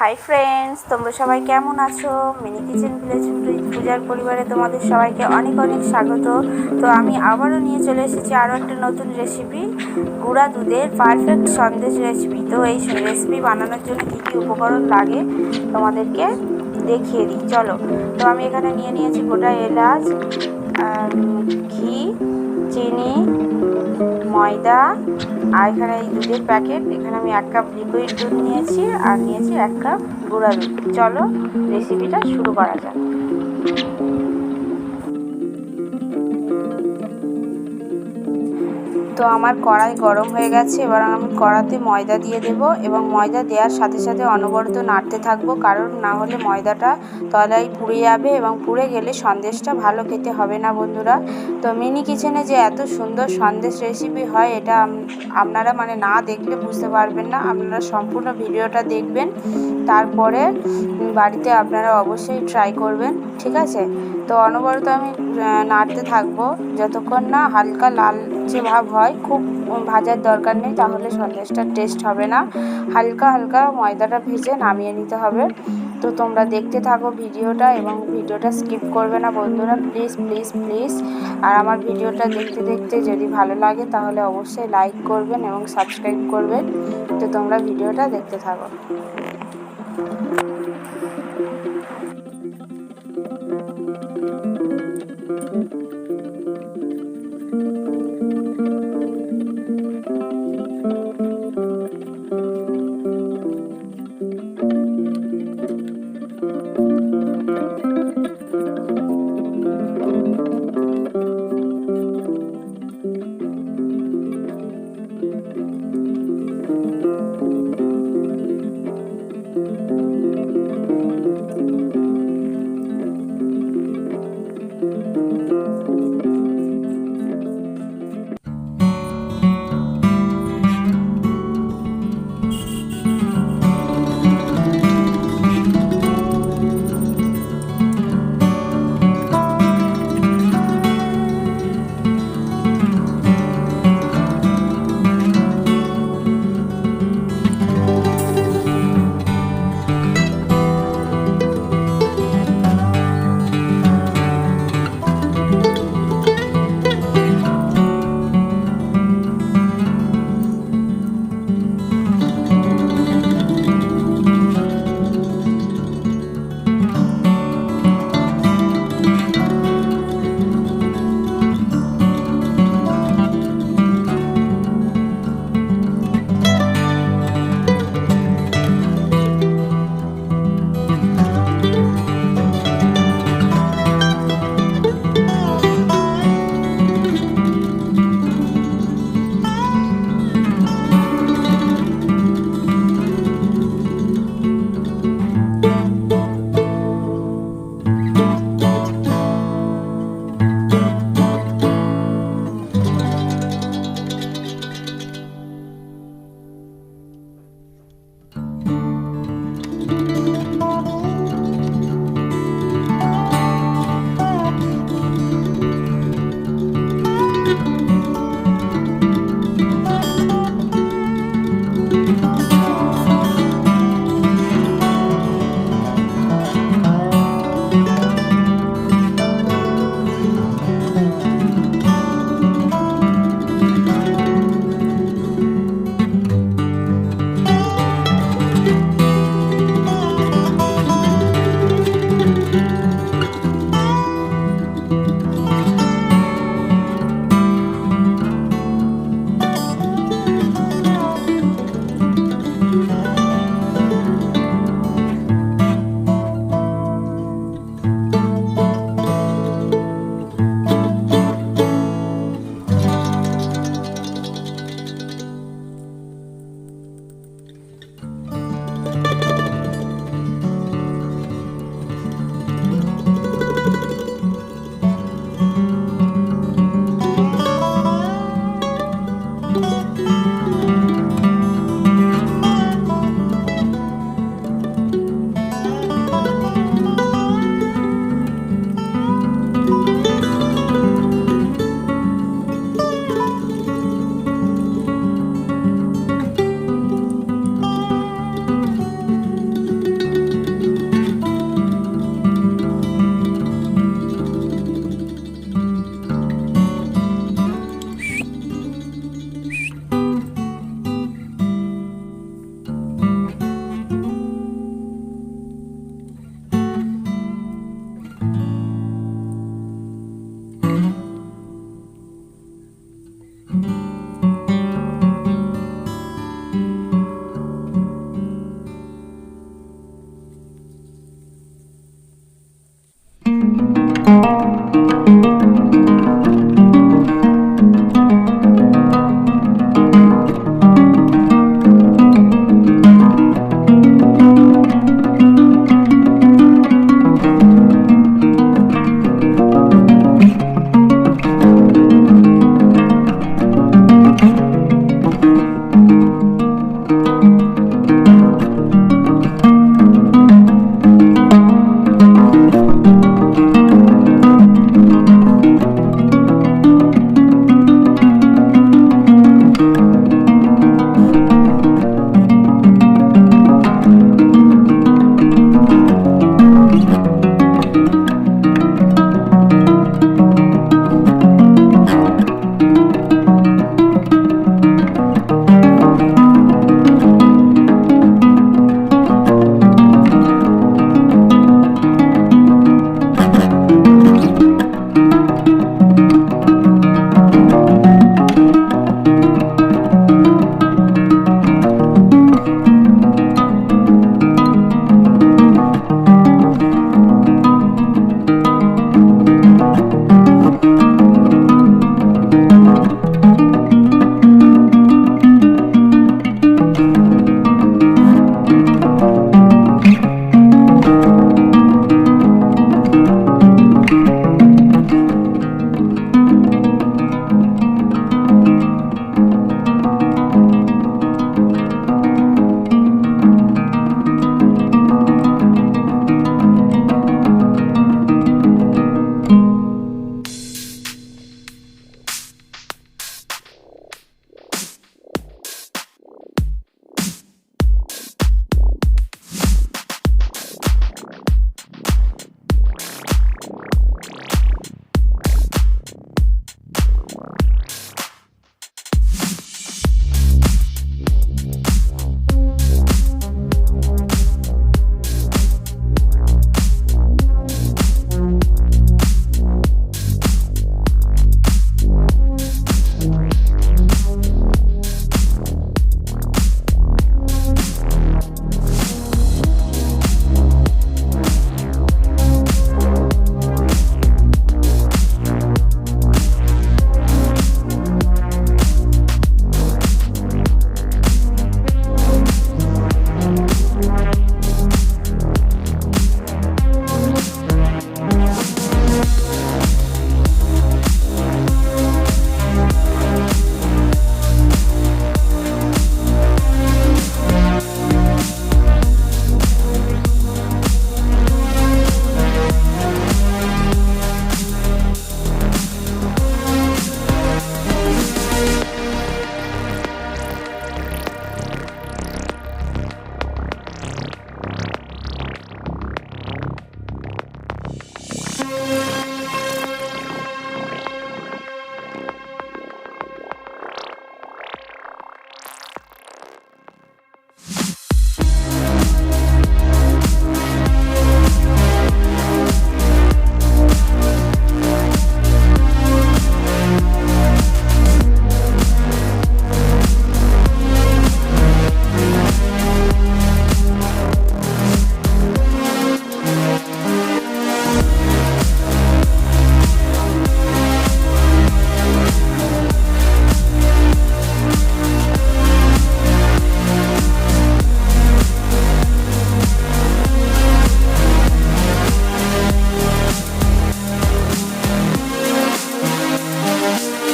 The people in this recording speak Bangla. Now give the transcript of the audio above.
হাই ফ্রেন্ডস, তোমরা সবাই কেমন আছো? মিনি কিচেন ভিলেজ পূজার পরিবারে তোমাদের সবাইকে অনেক অনেক স্বাগত। তো আমি আবারও নিয়ে চলে এসেছি আরও একটা নতুন রেসিপি, গুঁড়া দুধের পারফেক্ট সন্দেশ রেসিপি। তো এই রেসিপি বানানোর জন্য কী কী উপকরণ লাগে তোমাদেরকে দেখিয়ে দিই, চলো। তো আমি এখানে নিয়েছি গোটা এলাচ, ঘি, চিনি, ময়দা, আর এখানে এই দুধের প্যাকেট। এখানে আমি 1 কাপ লিকুইড দুধ নিয়েছি আর নিয়েছি 1 কাপ গুঁড়া দুধ। চলো রেসিপিটা শুরু করা যাক। তো আমার কড়াই গরম হয়ে গেছে, এবার আমি কড়াতে ময়দা দিয়ে দেব এবং ময়দা দেওয়ার সাথে সাথে অনবরত নাড়তে থাকবো, কারণ না হলে ময়দাটা তলায় পুড়ে যাবে এবং পুড়ে গেলে সন্দেশটা ভালো খেতে হবে না বন্ধুরা। তো মিনি কিচেনে যে এত সুন্দর সন্দেশ রেসিপি হয়, এটা আপনারা না দেখলে বুঝতে পারবেন না। আপনারা সম্পূর্ণ ভিডিওটা দেখবেন, তারপরে বাড়িতে আপনারা অবশ্যই ট্রাই করবেন, ঠিক আছে? তো অনবরত আমি নাড়তে থাকবো যতক্ষণ না হালকা লালচে ভাব হয়। খুব ভাজার দরকার নেই, তাহলে সন্দেশটার টেস্ট হবে না। হালকা হালকা ময়দাটা ভেজে নামিয়ে নিতে হবে। তো তোমরা দেখতে থাকো ভিডিওটা এবং ভিডিওটা স্কিপ করবে না বন্ধুরা, প্লিজ প্লিজ প্লিজ। আর আমার ভিডিওটা দেখতে দেখতে যদি ভালো লাগে তাহলে অবশ্যই লাইক করবেন এবং সাবস্ক্রাইব করবেন। তো তোমরা ভিডিওটা দেখতে থাকো।